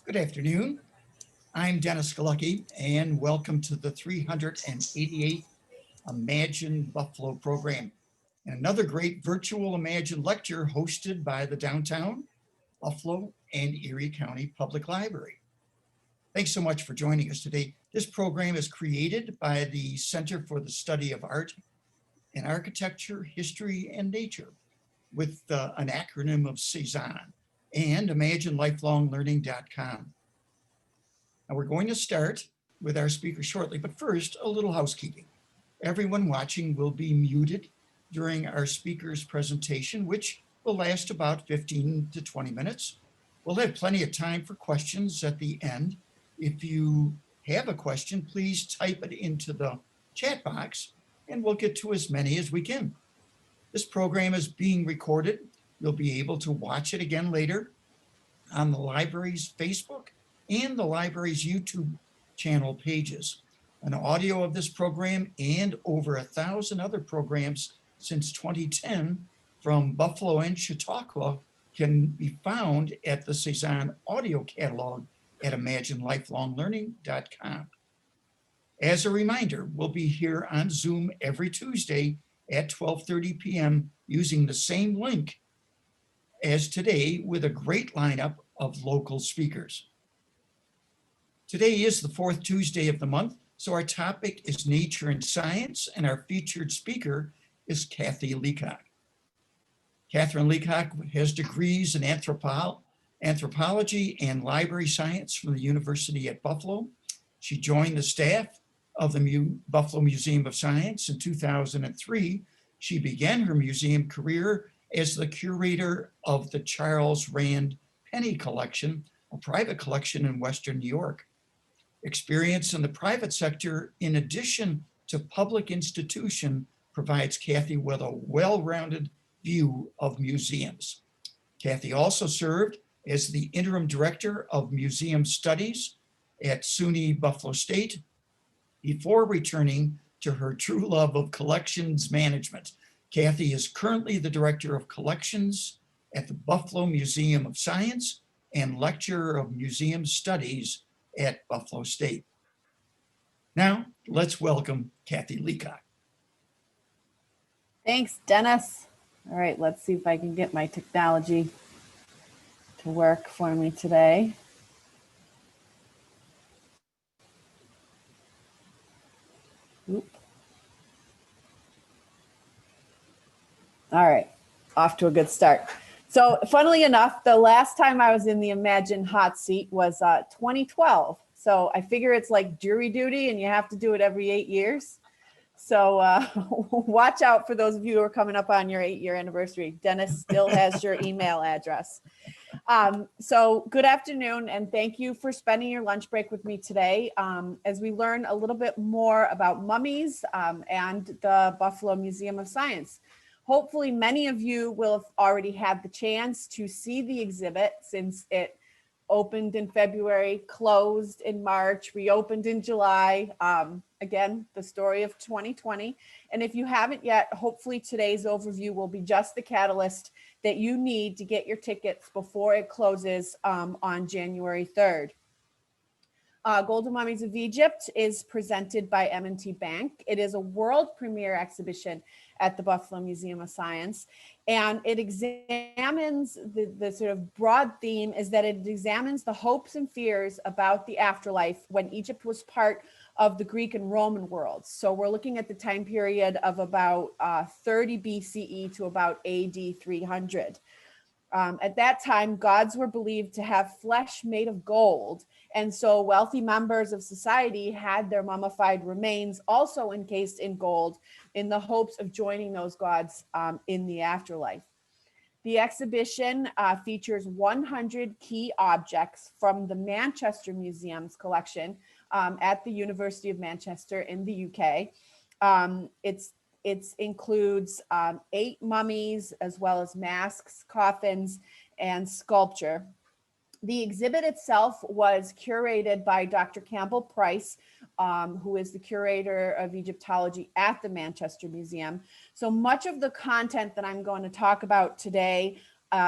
Good afternoon. I'm Dennis Galucki, and welcome to the 388th Imagine Buffalo program, and another great virtual Imagine lecture hosted by the Downtown, Buffalo, and Erie County Public Library. Thanks so much for joining us today. This program is created by the Center for the Study of Art and Architecture, History, and Nature, with an acronym of Cezanne, and ImagineLifelongLearning.com. Now we're going to start with our speaker shortly, but first, a little housekeeping. Everyone watching will be muted during our speaker's presentation, which will last about 15 to 20 minutes. We'll have plenty of time for questions at the end. If you have a question, please type it into the chat box and we'll get to as many as we can. This program is being recorded. You'll be able to watch it again later on the library's Facebook and the library's YouTube channel pages. An audio of this program and over 1,000 other programs since 2010 from Buffalo and Chautauqua can be found at the Cezanne audio catalog at ImagineLifelongLearning.com. As a reminder, we'll be here on Zoom every Tuesday at 12:30 p.m. using the same link as today with a great lineup of local speakers. Today is the fourth Tuesday of the month, so our topic is nature and science, and our featured speaker is Kathy Leacock. Catherine Leacock has degrees in anthropology and library science from the University at Buffalo. She joined the staff of the Buffalo Museum of Science in 2003. She began her museum career as the curator of the Charles Rand Penny Collection, a private collection in Western New York. Experience in the private sector, in addition to public institution, provides Kathy with a well-rounded view of museums. Kathy also served as the interim director of museum studies at SUNY Buffalo State before returning to her true love of collections management. Kathy is currently the director of collections at the Buffalo Museum of Science and lecturer of museum studies at Buffalo State. Now, let's welcome Kathy Leacock. Thanks, Dennis. All right, let's see if I can get my technology to work for me today. Oop. All right, off to a good start. So funnily enough, the last time I was in the Imagine hot seat was 2012. So I figure it's like jury duty and you have to do it every 8 years. So watch out for those of you who are coming up on your 8-year anniversary. Dennis still has your email address. So good afternoon, and thank you for spending your lunch break with me today as we learn a little bit more about mummies and the Buffalo Museum of Science. Hopefully many of you will have already had the chance to see the exhibit since it opened in February, closed in March, reopened in July. Again, the story of 2020. And if you haven't yet, hopefully today's overview will be just the catalyst that you need to get your tickets before it closes on January 3rd. Golden Mummies of Egypt is presented by M&T Bank. It is a world premiere exhibition at the Buffalo Museum of Science. And it examines, the sort of broad theme is that it examines the hopes and fears about the afterlife when Egypt was part of the Greek and Roman worlds. So we're looking at the time period of about 30 BCE to about AD 300. At that time, gods were believed to have flesh made of gold. And so wealthy members of society had their mummified remains also encased in gold in the hopes of joining those gods in the afterlife. The exhibition features 100 key objects from the Manchester Museum's collection at the University of Manchester in the UK. It includes 8 mummies, as well as masks, coffins, and sculpture. The exhibit itself was curated by Dr. Campbell Price, who is the curator of Egyptology at the Manchester Museum. So much of the content that I'm going to talk about today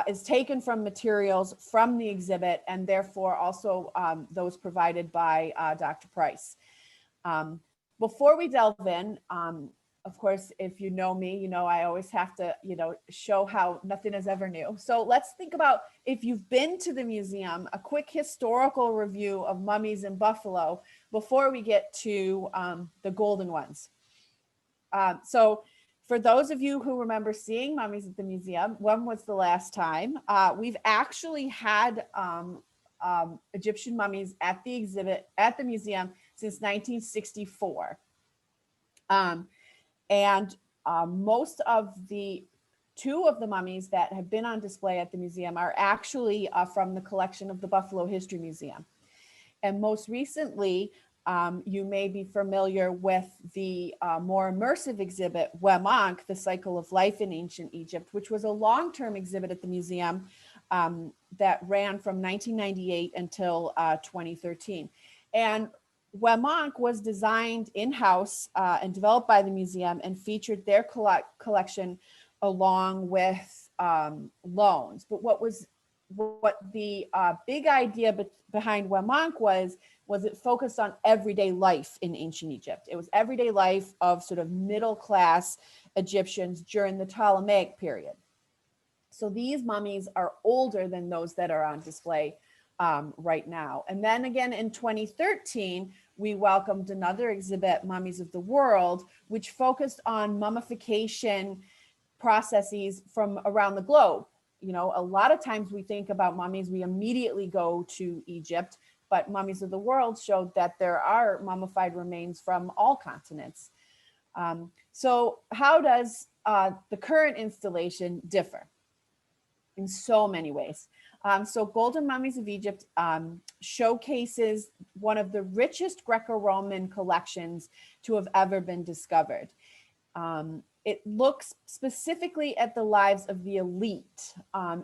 is taken from materials from the exhibit, and therefore also those provided by Dr. Price. Before we delve in, of course, if you know me, you know I always have to, show how nothing is ever new. So let's think about, if you've been to the museum, a quick historical review of mummies in Buffalo before we get to the golden ones. So for those of you who remember seeing mummies at the museum, when was the last time? We've actually had Egyptian mummies at the exhibit at the museum since 1964. Most of the two of the mummies that have been on display at the museum are actually from the collection of the Buffalo History Museum. And most recently, you may be familiar with the more immersive exhibit, Wemank, The Cycle of Life in Ancient Egypt, which was a long-term exhibit at the museum that ran from 1998 until 2013. And Wemank was designed in-house and developed by the museum and featured their collection along with loans. But what the big idea behind Wemank was it focused on everyday life in ancient Egypt. It was everyday life of sort of middle-class Egyptians during the Ptolemaic period. So these mummies are older than those that are on display right now. And then again in 2013, we welcomed another exhibit, Mummies of the World, which focused on mummification processes from around the globe. A lot of times we think about mummies, we immediately go to Egypt, but Mummies of the World showed that there are mummified remains from all continents. So how does the current installation differ? In so many ways. So Golden Mummies of Egypt showcases one of the richest Greco-Roman collections to have ever been discovered. It looks specifically at the lives of the elite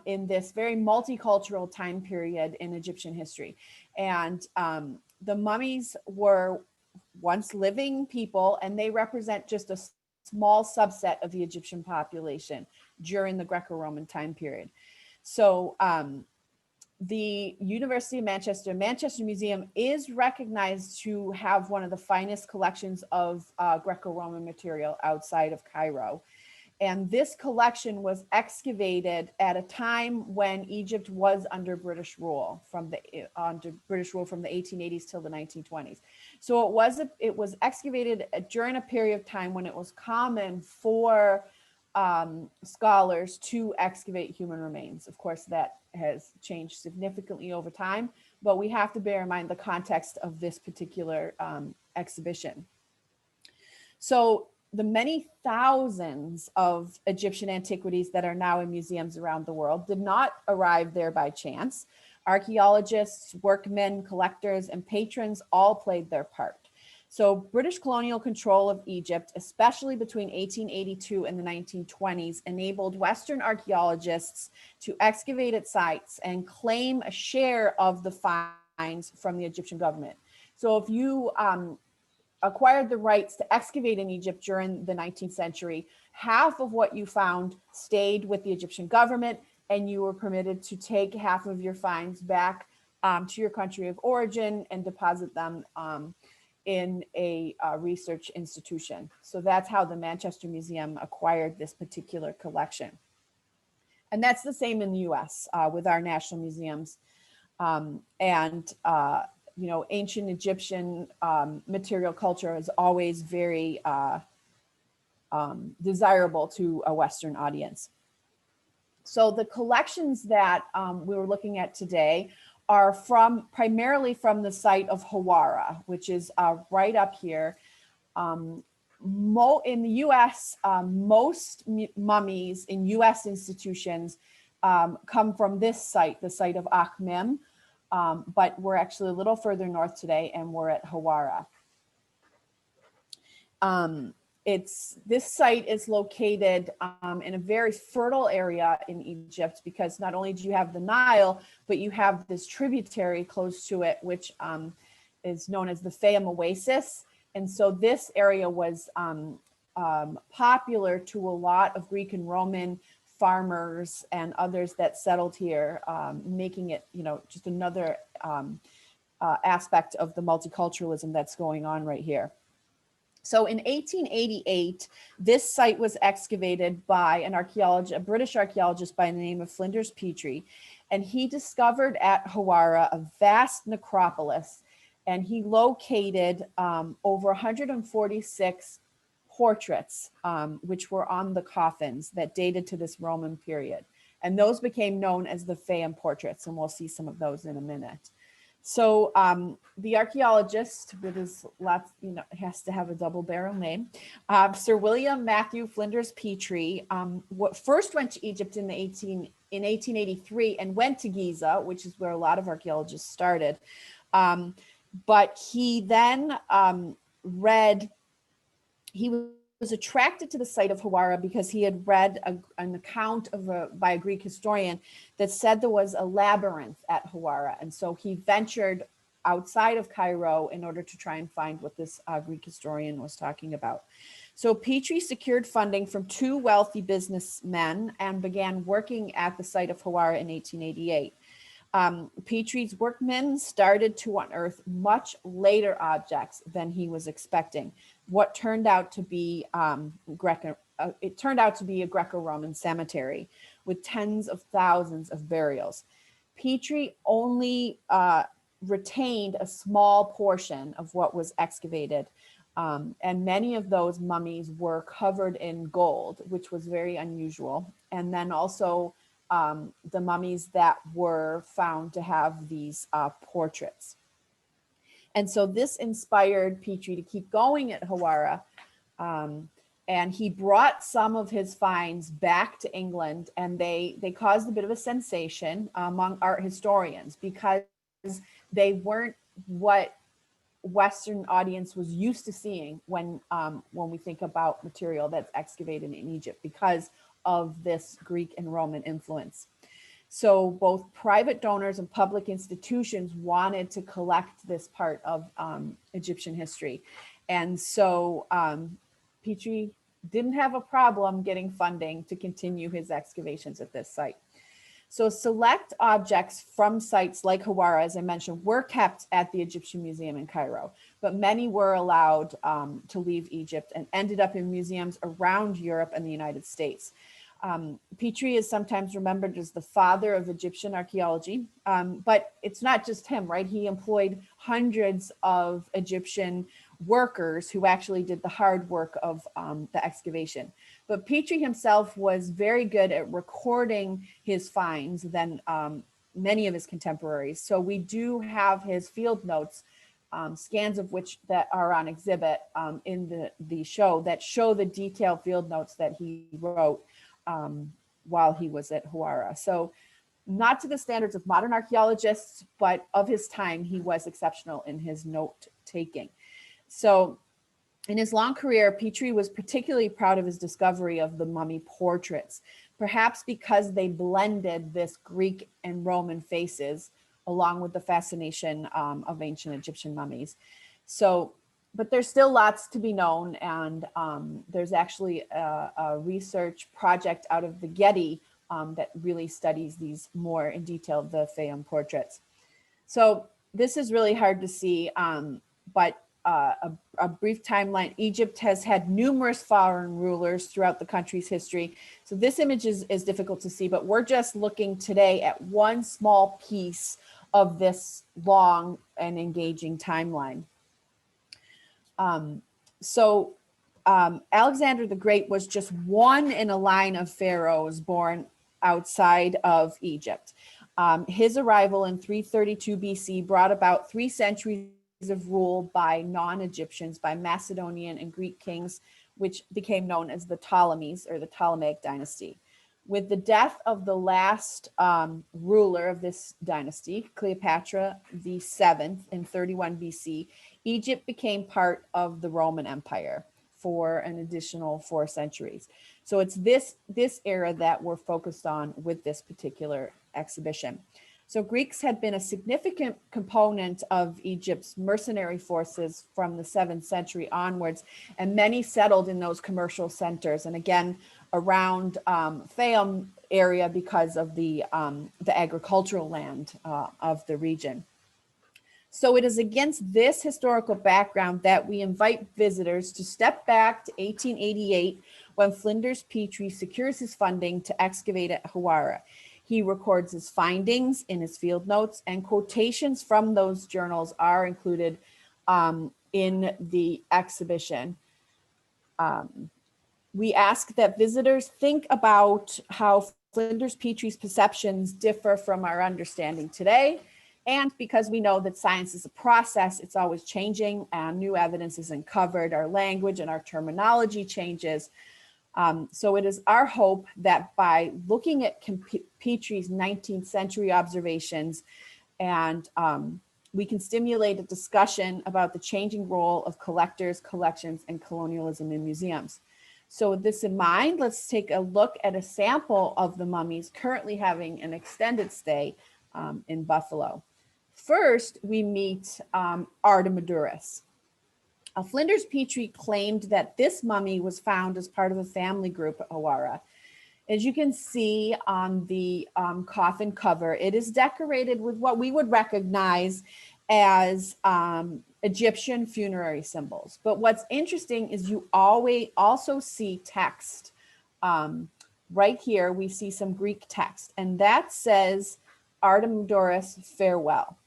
in this very multicultural time period in Egyptian history. And the mummies were once living people, and they represent just a small subset of the Egyptian population during the Greco-Roman time period. So the University of Manchester Museum is recognized to have one of the finest collections of Greco-Roman material outside of Cairo. And this collection was excavated at a time when Egypt was under British rule from the 1880s till the 1920s. So it was excavated during a period of time when it was common for scholars to excavate human remains. Of course, that has changed significantly over time, but we have to bear in mind the context of this particular exhibition. So the many thousands of Egyptian antiquities that are now in museums around the world did not arrive there by chance. Archaeologists, workmen, collectors, and patrons all played their part. So British colonial control of Egypt, especially between 1882 and the 1920s, enabled Western archaeologists to excavate at sites and claim a share of the finds from the Egyptian government. So if you acquired the rights to excavate in Egypt during the 19th century, half of what you found stayed with the Egyptian government, and you were permitted to take half of your finds back to your country of origin and deposit them in a research institution. So that's how the Manchester Museum acquired this particular collection. And that's the same in the US with our national museums. Ancient Egyptian material culture is always very desirable to a Western audience. So the collections that we were looking at today are primarily from the site of Hawara, which is right up here. In the US, most mummies in US institutions come from this site, the site of Akhmim, but we're actually a little further north today, and we're at Hawara. This site is located in a very fertile area in Egypt, because not only do you have the Nile, but you have this tributary close to it, which is known as the Fayum Oasis. And so this area was popular to a lot of Greek and Roman farmers and others that settled here, making it, just another aspect of the multiculturalism that's going on right here. So in 1888, this site was excavated by a British archaeologist by the name of Flinders Petrie, and he discovered at Hawara a vast necropolis, and he located over 146 portraits, which were on the coffins that dated to this Roman period. And those became known as the Fayum portraits, and we'll see some of those in a minute. So the archaeologist, with his lots, has to have a double barrel name, Sir William Matthew Flinders Petrie, first went to Egypt in 1883 and went to Giza, which is where a lot of archaeologists started. But he then he was attracted to the site of Hawara because he had read an account by a Greek historian that said there was a labyrinth at Hawara. And so he ventured outside of Cairo in order to try and find what this Greek historian was talking about. So Petrie secured funding from two wealthy businessmen and began working at the site of Hawara in 1888. Petrie's workmen started to unearth much later objects than he was expecting. What turned out to be a Greco-Roman cemetery with tens of thousands of burials. Petrie only retained a small portion of what was excavated, and many of those mummies were covered in gold, which was very unusual. And then also the mummies that were found to have these portraits. And so this inspired Petrie to keep going at Hawara. And he brought some of his finds back to England, and they caused a bit of a sensation among art historians because they weren't what Western audience was used to seeing when we think about material that's excavated in Egypt because of this Greek and Roman influence. So both private donors and public institutions wanted to collect this part of Egyptian history. And so Petrie didn't have a problem getting funding to continue his excavations at this site. So select objects from sites like Hawara, as I mentioned, were kept at the Egyptian Museum in Cairo, but many were allowed to leave Egypt and ended up in museums around Europe and the United States. Petrie is sometimes remembered as the father of Egyptian archaeology, but it's not just him, right? He employed hundreds of Egyptian workers who actually did the hard work of the excavation. But Petrie himself was very good at recording his finds than many of his contemporaries. So we do have his field notes, scans of which that are on exhibit in the show that show the detailed field notes that he wrote while he was at Hawara. So not to the standards of modern archaeologists, but of his time, he was exceptional in his note taking. So in his long career, Petrie was particularly proud of his discovery of the mummy portraits, perhaps because they blended this Greek and Roman faces along with the fascination of ancient Egyptian mummies. So, but there's still lots to be known, and there's actually a research project out of the Getty that really studies these more in detail, the Fayum portraits. So this is really hard to see, but a brief timeline. Egypt has had numerous foreign rulers throughout the country's history. So this image is difficult to see, but we're just looking today at one small piece of this long and engaging timeline. Alexander the Great was just one in a line of pharaohs born outside of Egypt. His arrival in 332 BC brought about 3 centuries of rule by non-Egyptians, by Macedonian and Greek kings, which became known as the Ptolemies or the Ptolemaic dynasty. With the death of the last ruler of this dynasty, Cleopatra the 7th in 31 BC, Egypt became part of the Roman Empire for an additional 4 centuries. So it's this era that we're focused on with this particular exhibition. So Greeks had been a significant component of Egypt's mercenary forces from the 7th century onwards, and many settled in those commercial centers. And again, around Fayum area because of the agricultural land of the region. So it is against this historical background that we invite visitors to step back to 1888 when Flinders Petrie secures his funding to excavate at Hawara. He records his findings in his field notes, and quotations from those journals are included in the exhibition. We ask that visitors think about how Flinders Petrie's perceptions differ from our understanding today. And because we know that science is a process, it's always changing, and new evidence is uncovered, our language and our terminology changes. So it is our hope that by looking at Petrie's 19th century observations, and we can stimulate a discussion about the changing role of collectors, collections, and colonialism in museums. So with this in mind, let's take a look at a sample of the mummies currently having an extended stay in Buffalo. First, we meet Artemidorus. Flinders Petrie claimed that this mummy was found as part of a family group at Hawara. As you can see on the coffin cover, it is decorated with what we would recognize as Egyptian funerary symbols. But what's interesting is you always also see text. Right here, we see some Greek text, and that says Artemidorus farewell.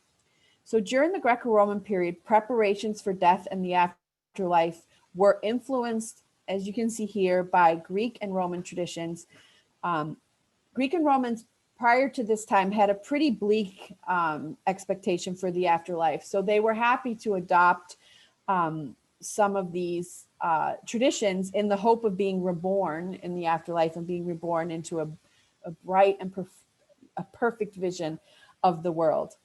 So during the Greco-Roman period, preparations for death and the afterlife were influenced, as you can see here, by Greek and Roman traditions. Greek and Romans prior to this time had a pretty bleak expectation for the afterlife. So they were happy to adopt some of these traditions in the hope of being reborn in the afterlife and being reborn into a bright and a perfect vision of the world.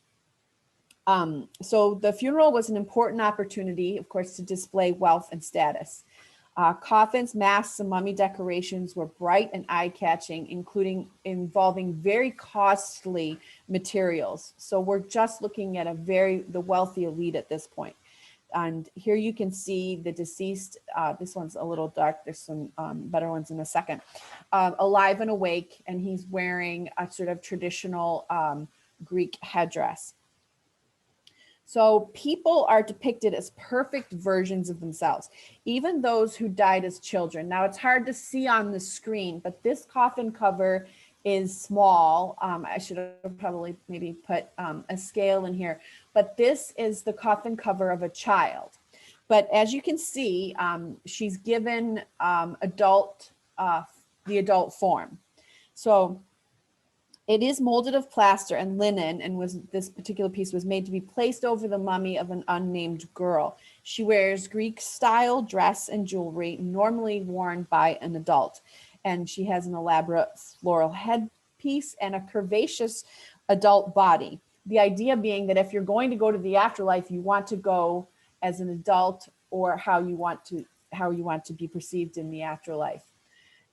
So the funeral was an important opportunity, of course, to display wealth and status. Coffins, masks, and mummy decorations were bright and eye-catching, involving very costly materials. So we're just looking at the wealthy elite at this point. And here you can see the deceased. This one's a little dark. There's some better ones in a second. Alive and awake, and he's wearing a sort of traditional Greek headdress. So people are depicted as perfect versions of themselves, even those who died as children. Now it's hard to see on the screen, but this coffin cover is small. I should have probably maybe put a scale in here, but this is the coffin cover of a child. But as you can see, she's given the adult form. So it is molded of plaster and linen, and this particular piece was made to be placed over the mummy of an unnamed girl. She wears Greek style dress and jewelry normally worn by an adult. And she has an elaborate floral headpiece and a curvaceous adult body. The idea being that if you're going to go to the afterlife, you want to go as an adult, or how you want to be perceived in the afterlife.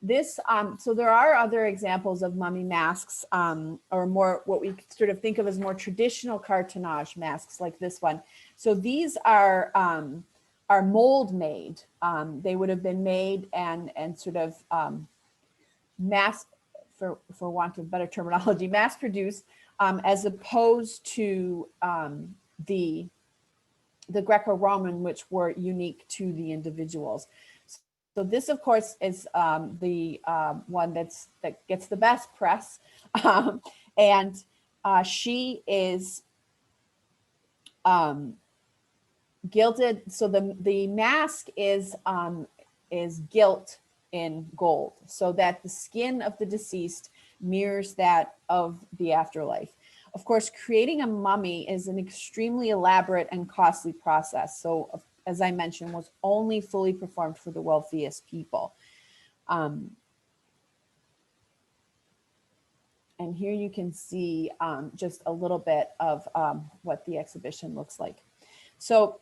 This, so there are other examples of mummy masks, or more what we sort of think of as more traditional cartonnage masks, like this one. So these are mold made. They would have been made and sort of mass, for want of better terminology, mass produced, as opposed to the Greco-Roman, which were unique to the individuals. So this, of course, is the one that gets the best press, and she is gilded. So the mask is gilt in gold, so that the skin of the deceased mirrors that of the afterlife. Of course, creating a mummy is an extremely elaborate and costly process. So, as I mentioned, was only fully performed for the wealthiest people. And here you can see just a little bit of what the exhibition looks like. So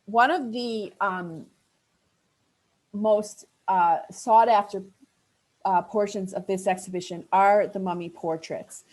one of the most sought after portions of this exhibition are the mummy portraits.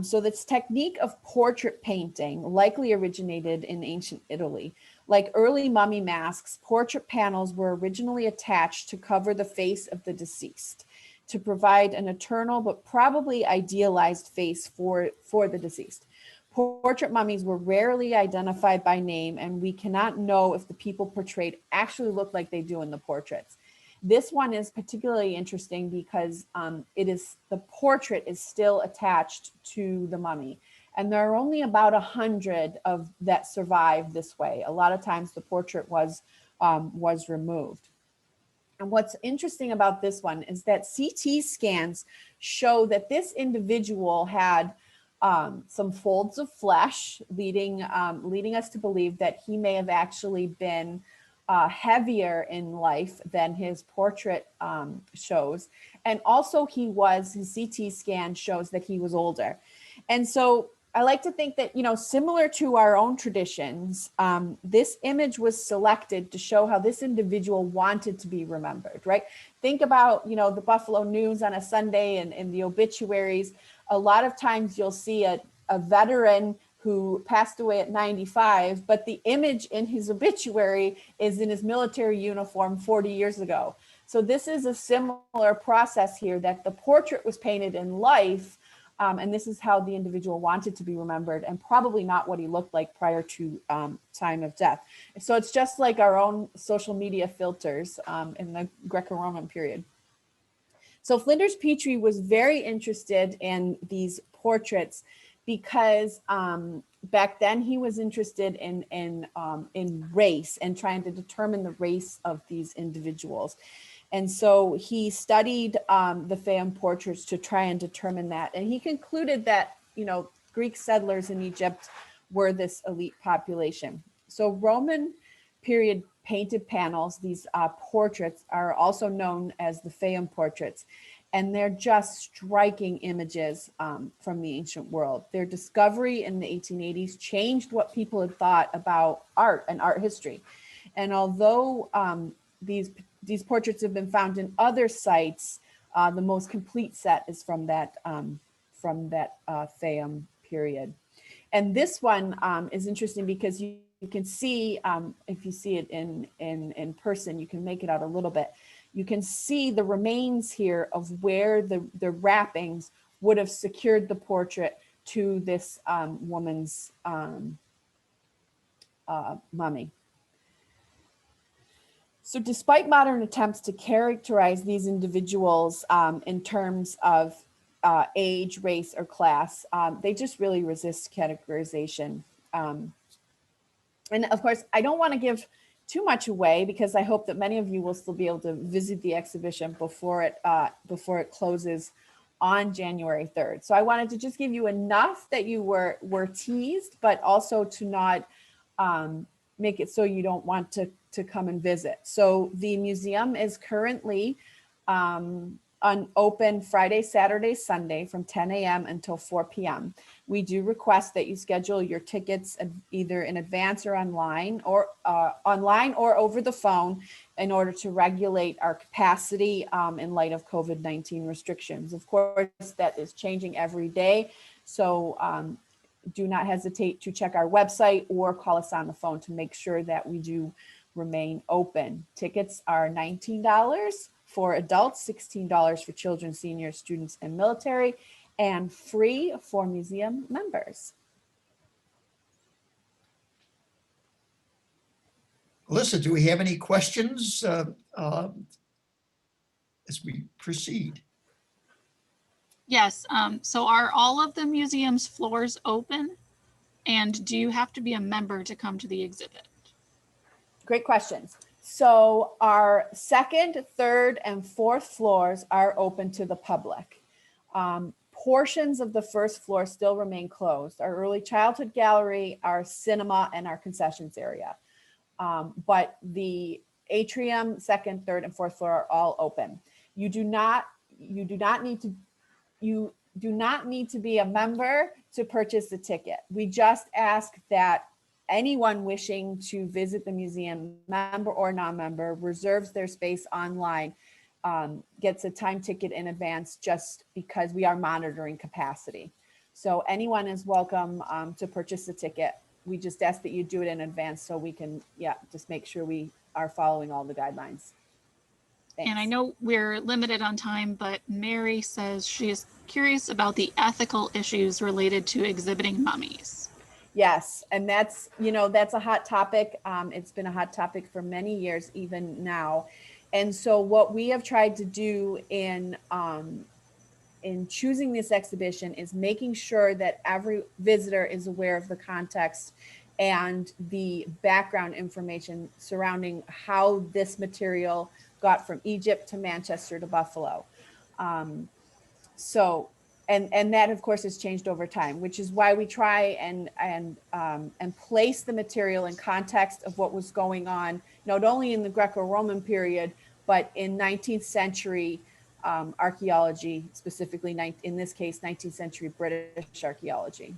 So this technique of portrait painting likely originated in ancient Italy. Like early mummy masks, portrait panels were originally attached to cover the face of the deceased, to provide an eternal but probably idealized face for the deceased. Portrait mummies were rarely identified by name, and we cannot know if the people portrayed actually looked like they do in the portraits. This one is particularly interesting because the portrait is still attached to the mummy. And there are only about 100 of that survive this way. A lot of times the portrait was removed. And what's interesting about this one is that CT scans show that this individual had some folds of flesh, leading us to believe that he may have actually been heavier in life than his portrait shows. And also his CT scan shows that he was older. And so I like to think that, similar to our own traditions, this image was selected to show how this individual wanted to be remembered, right? Think about, the Buffalo News on a Sunday and the obituaries. A lot of times you'll see a veteran who passed away at 95, but the image in his obituary is in his military uniform 40 years ago. So this is a similar process here, that the portrait was painted in life, and this is how the individual wanted to be remembered, and probably not what he looked like prior to time of death. So it's just like our own social media filters in the Greco-Roman period. So Flinders Petrie was very interested in these portraits because back then he was interested in race and trying to determine the race of these individuals. And so he studied the Fayum portraits to try and determine that. And he concluded that, Greek settlers in Egypt were this elite population. So Roman period painted panels, these portraits, are also known as the Fayum portraits. And they're just striking images from the ancient world. Their discovery in the 1880s changed what people had thought about art and art history. And although these portraits have been found in other sites, the most complete set is from that Fayum period. And this one is interesting because you can see, if you see it in person, you can make it out a little bit. You can see the remains here of where the wrappings would have secured the portrait to this woman's mummy. So despite modern attempts to characterize these individuals in terms of age, race, or class, they just really resist categorization. And of course, I don't want to give too much away because I hope that many of you will still be able to visit the exhibition before it closes on January 3rd. So I wanted to just give you enough that you were teased, but also to not make it so you don't want to come and visit. So the museum is currently open Friday, Saturday, Sunday from 10 a.m. until 4 p.m. We do request that you schedule your tickets either in advance or online or over the phone in order to regulate our capacity in light of COVID-19 restrictions. Of course, that is changing every day. So do not hesitate to check our website or call us on the phone to make sure that we do remain open. Tickets are $19 for adults, $16 for children, seniors, students, and military, and free for museum members. Alyssa, do we have any questions as we proceed? Yes, so are all of the museum's floors open? And do you have to be a member to come to the exhibit? Great questions. So our second, third, and fourth floors are open to the public. Portions of the first floor still remain closed. Our early childhood gallery, our cinema, and our concessions area. But the atrium, second, third, and fourth floor are all open. You do not need to be a member to purchase the ticket. We just ask that anyone wishing to visit the museum, member or non-member, reserves their space online, gets a time ticket in advance, just because we are monitoring capacity. So anyone is welcome to purchase a ticket. We just ask that you do it in advance so we can, just make sure we are following all the guidelines. Thanks. And I know we're limited on time, but Mary says she is curious about the ethical issues related to exhibiting mummies. Yes, and that's, that's a hot topic. It's been a hot topic for many years, even now. And so what we have tried to do in choosing this exhibition is making sure that every visitor is aware of the context and the background information surrounding how this material got from Egypt to Manchester to Buffalo. And that of course has changed over time, which is why we try and place the material in context of what was going on, not only in the Greco-Roman period, but in 19th century archaeology, specifically in this case, 19th century British archaeology.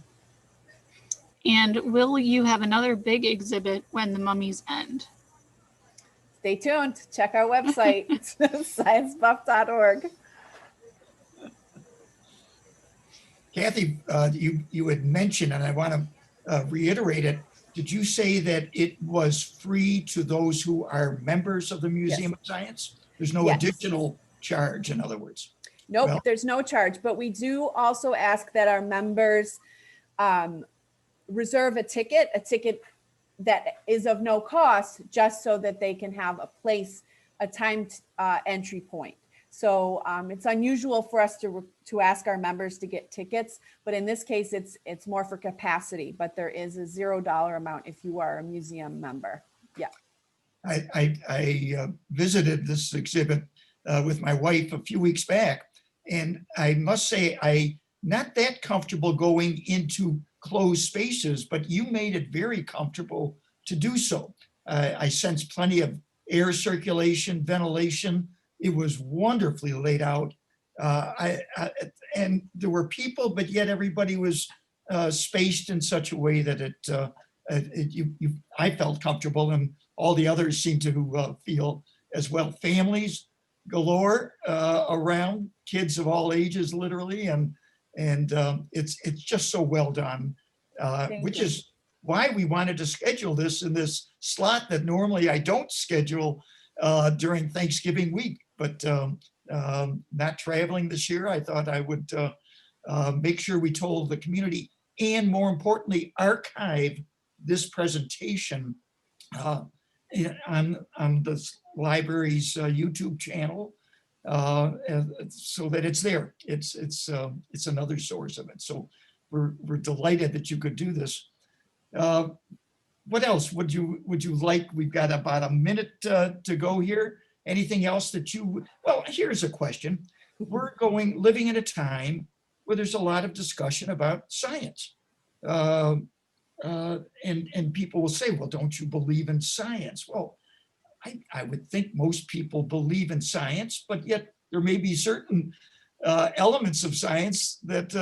And will you have another big exhibit when the mummies end? Stay tuned. Check our website, sciencebuff.org. Kathy, you had mentioned, and I want to reiterate it. Did you say that it was free to those who are members of the Museum of Science? There's no additional charge, in other words. Nope, Well, there's no charge, but we do also ask that our members reserve a ticket that is of no cost, just so that they can have a timed entry point. So it's unusual for us to ask our members to get tickets, but in this case, it's more for capacity, but there is a $0 amount if you are a museum member. Yeah. I visited this exhibit with my wife a few weeks back, and I must say, I'm not that comfortable going into closed spaces, but you made it very comfortable to do so. I sensed plenty of air circulation, ventilation. It was wonderfully laid out. And there were people, but yet everybody was spaced in such a way that I felt comfortable, and all the others seemed to feel as well. Families galore around, kids of all ages, literally, and it's just so well done, which is why we wanted to schedule this in this slot that normally I don't schedule during Thanksgiving week. But not traveling this year, I thought I would make sure we told the community, and more importantly, archive this presentation on the library's YouTube channel, so that it's there. It's another source of it. So we're delighted that you could do this. What else would you like? We've got about a minute to go here. Anything else that well, here's a question. We're living in a time where there's a lot of discussion about science. And people will say, well, don't you believe in science? Well, I would think most people believe in science, but yet there may be certain elements of science that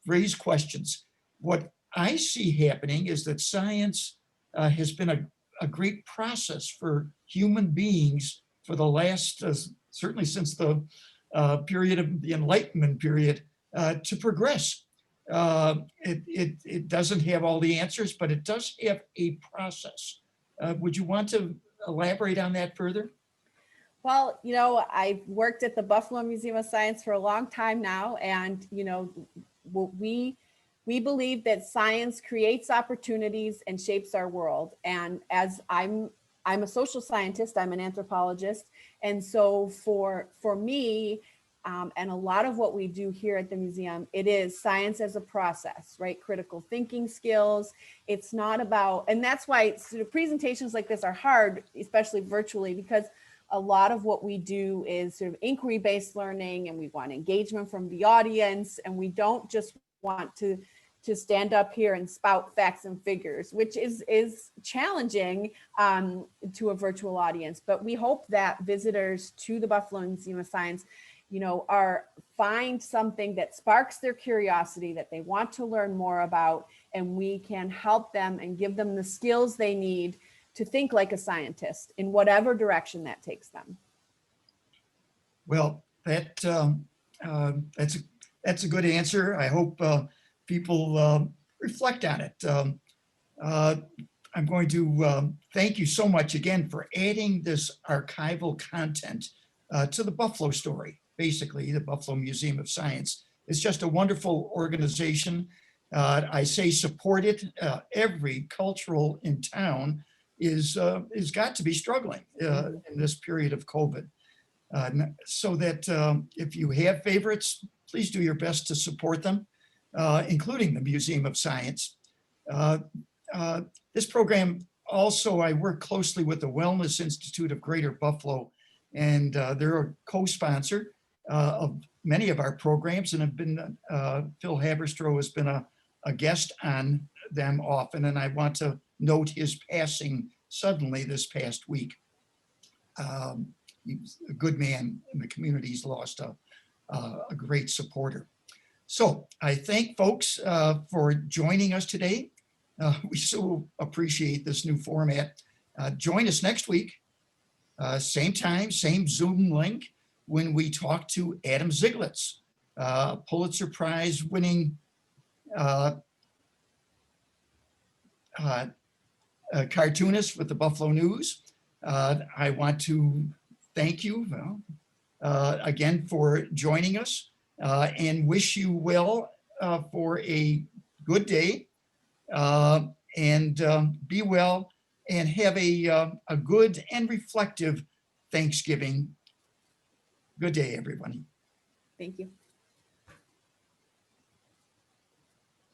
raise questions. What I see happening is that science has been a great process for human beings for the last, certainly since the period of the Enlightenment period, to progress. It doesn't have all the answers, but it does have a process. Would you want to elaborate on that further? Well, I've worked at the Buffalo Museum of Science for a long time now, and we believe that science creates opportunities and shapes our world. And as I'm a social scientist, I'm an anthropologist, and so for me, and a lot of what we do here at the museum, it is science as a process, right? Critical thinking skills. It's not about, and that's why sort of presentations like this are hard, especially virtually, because a lot of what we do is sort of inquiry-based learning, and we want engagement from the audience, and we don't just want to stand up here and spout facts and figures, which is challenging to a virtual audience. But we hope that visitors to the Buffalo Museum of Science find something that sparks their curiosity, that they want to learn more about, and we can help them and give them the skills they need to think like a scientist in whatever direction that takes them. Well, that's a good answer. I hope people reflect on it. I'm going to thank you so much again for adding this archival content to the Buffalo story, basically the Buffalo Museum of Science. It's just a wonderful organization. I say support it. Every cultural in town is got to be struggling in this period of COVID. So that if you have favorites, please do your best to support them, including the Museum of Science. This program also, I work closely with the Wellness Institute of Greater Buffalo, and they're a co-sponsor of many of our programs, and have been, Phil Haberstroh has been a guest on them often, and I want to note his passing suddenly this past week. He was a good man, and the community's lost a great supporter. So I thank folks for joining us today. We so appreciate this new format. Join us next week, same time, same Zoom link, when we talk to Adam Ziglitz, Pulitzer Prize winning cartoonist with the Buffalo News. I want to thank you again for joining us and wish you well for a good day, and be well and have a good and reflective Thanksgiving. Good day, everybody. Thank you.